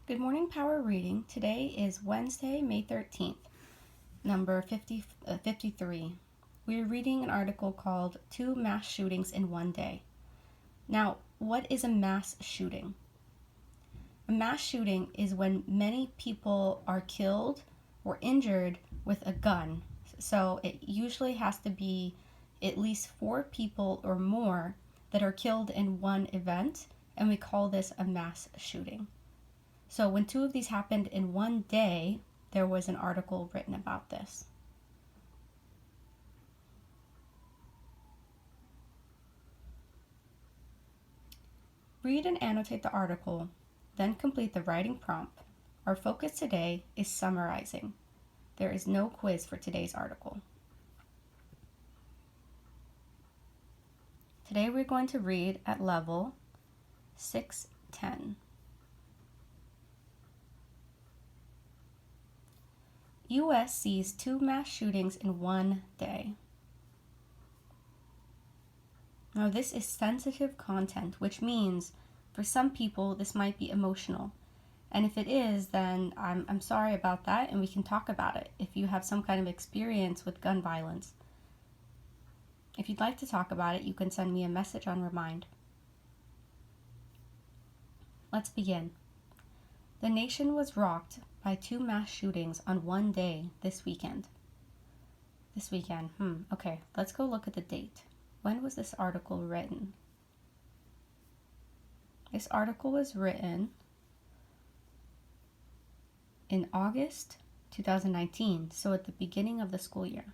Good morning, Power Reading. Today is Wednesday, May 13th, number 53. We're reading an article called Two Mass Shootings in One Day. Now, what is a mass shooting? A mass shooting is when many people are killed or injured with a gun. So it usually has to be at least 4 people or more that are killed in one event, and we call this a mass shooting. So when 2 of these happened in one day, there was an article written about this. Read and annotate the article, then complete the writing prompt. Our focus today is summarizing. There is no quiz for today's article. Today we're going to read at level 610. U.S. sees 2 mass shootings in one day. Now, this is sensitive content, which means for some people this might be emotional. And if it is, then I'm sorry about that, and we can talk about it if you have some kind of experience with gun violence. If you'd like to talk about it, you can send me a message on Remind. Let's begin. The nation was rocked by 2 mass shootings on one day this weekend. Okay, let's go look at the date. When was this article written? This article was written in August 2019, so at the beginning of the school year.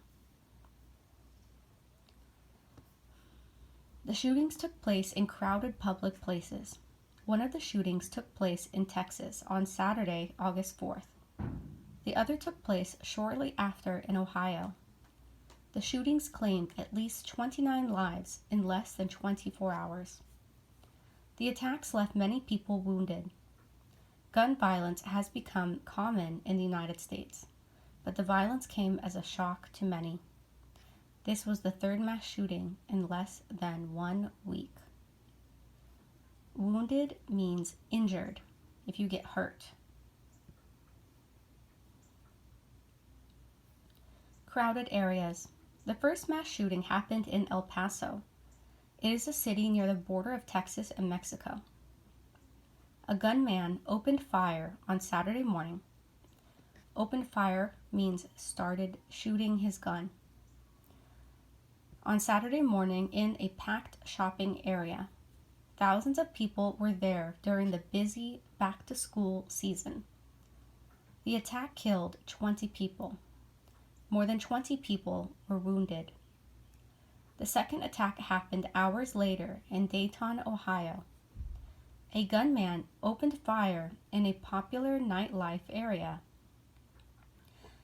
The shootings took place in crowded public places. One of the shootings took place in Texas on Saturday, August 4th. The other took place shortly after in Ohio. The shootings claimed at least 29 lives in less than 24 hours. The attacks left many people wounded. Gun violence has become common in the United States, but the violence came as a shock to many. This was the 3rd mass shooting in less than 1 week. Wounded means injured, if you get hurt. Crowded areas. The first mass shooting happened in El Paso. It is a city near the border of Texas and Mexico. A gunman opened fire on Saturday morning. Opened fire means started shooting his gun. On Saturday morning in a packed shopping area. Thousands of people were there during the busy back-to-school season. The attack killed 20 people. More than 20 people were wounded. The second attack happened hours later in Dayton, Ohio. A gunman opened fire in a popular nightlife area.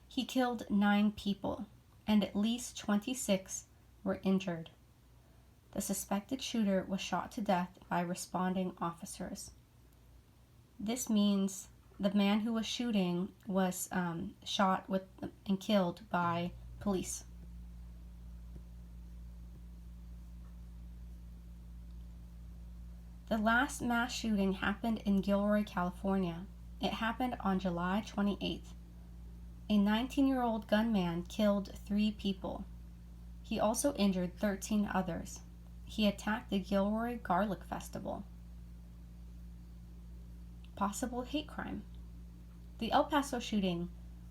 He killed 9 people, and at least 26 were injured. The suspected shooter was shot to death by responding officers. This means the man who was shooting was shot and killed by police. The last mass shooting happened in Gilroy, California. It happened on July 28th. A 19-year-old gunman killed 3 people. He also injured 13 others. He attacked the Gilroy Garlic Festival. Possible hate crime. The El Paso shooting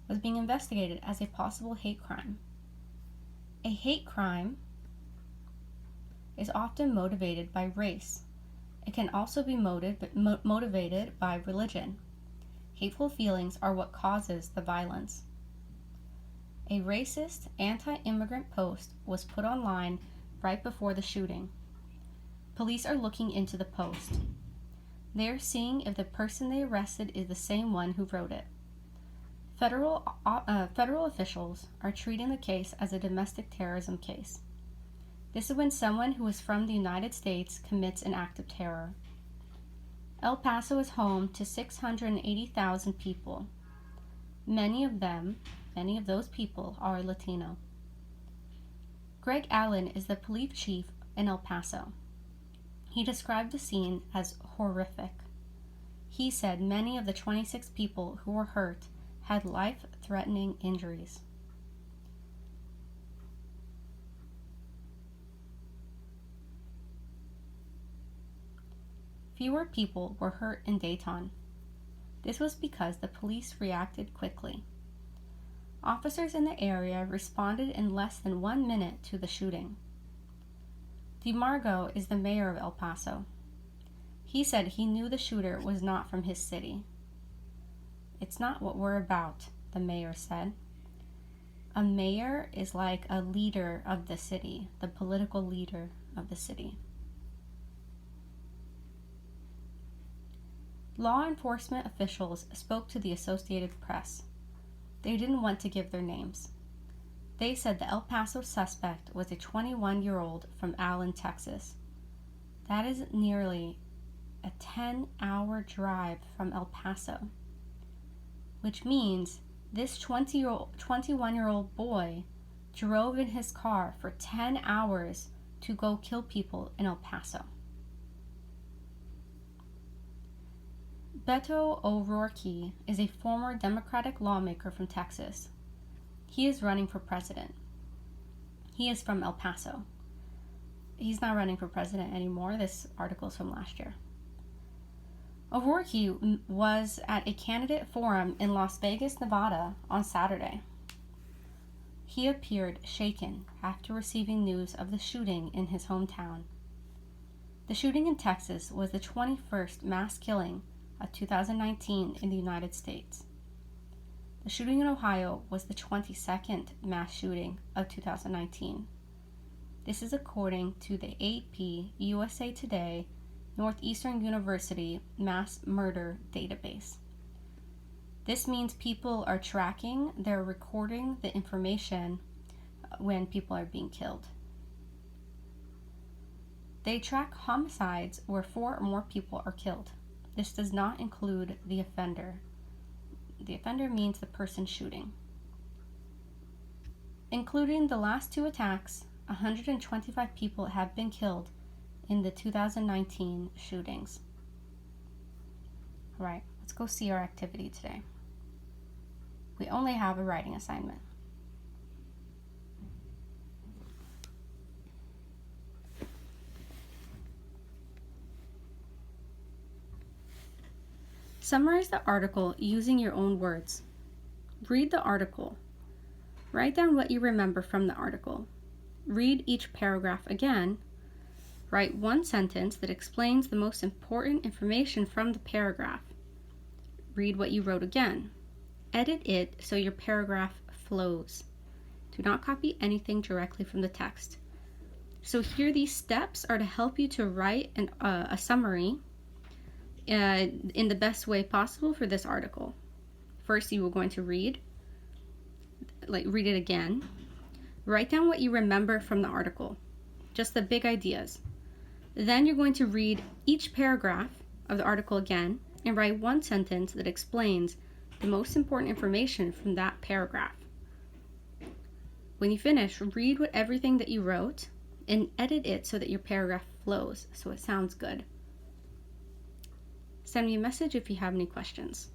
was being investigated as a possible hate crime. A hate crime is often motivated by race. It can also be motivated by religion. Hateful feelings are what causes the violence. A racist, anti-immigrant post was put online right before the shooting. Police are looking into the post. They are seeing if the person they arrested is the same one who wrote it. Federal officials are treating the case as a domestic terrorism case. This is when someone who is from the United States commits an act of terror. El Paso is home to 680,000 people. Many of those people are Latino. Greg Allen is the police chief in El Paso. He described the scene as horrific. He said many of the 26 people who were hurt had life-threatening injuries. Fewer people were hurt in Dayton. This was because the police reacted quickly. Officers in the area responded in less than 1 minute to the shooting. DeMargo is the mayor of El Paso. He said he knew the shooter was not from his city. "It's not what we're about," the mayor said. A mayor is like a leader of the city, the political leader of the city. Law enforcement officials spoke to the Associated Press. They didn't want to give their names. They said the El Paso suspect was a 21-year-old from Allen, Texas. That is nearly a 10-hour drive from El Paso, which means this 21-year-old boy drove in his car for 10 hours to go kill people in El Paso. Beto O'Rourke is a former Democratic lawmaker from Texas. He is running for president. He is from El Paso. He's not running for president anymore. This article is from last year. O'Rourke was at a candidate forum in Las Vegas, Nevada on Saturday. He appeared shaken after receiving news of the shooting in his hometown. The shooting in Texas was the 21st mass killing of 2019 in the United States. The shooting in Ohio was the 22nd mass shooting of 2019. This is according to the AP USA Today Northeastern University Mass Murder Database. This means people are tracking, they're recording the information when people are being killed. They track homicides where 4 or more people are killed. This does not include the offender. The offender means the person shooting. Including the last 2 attacks, 125 people have been killed in the 2019 shootings. All right, let's go see our activity today. We only have a writing assignment. Summarize the article using your own words. Read the article. Write down what you remember from the article. Read each paragraph again. Write 1 sentence that explains the most important information from the paragraph. Read what you wrote again. Edit it so your paragraph flows. Do not copy anything directly from the text. So here these steps are to help you to write a summary in the best way possible for this article. First, you are going to read it again. Write down what you remember from the article, just the big ideas. Then you're going to read each paragraph of the article again and write 1 sentence that explains the most important information from that paragraph. When you finish, read everything that you wrote and edit it so that your paragraph flows, so it sounds good. Send me a message if you have any questions.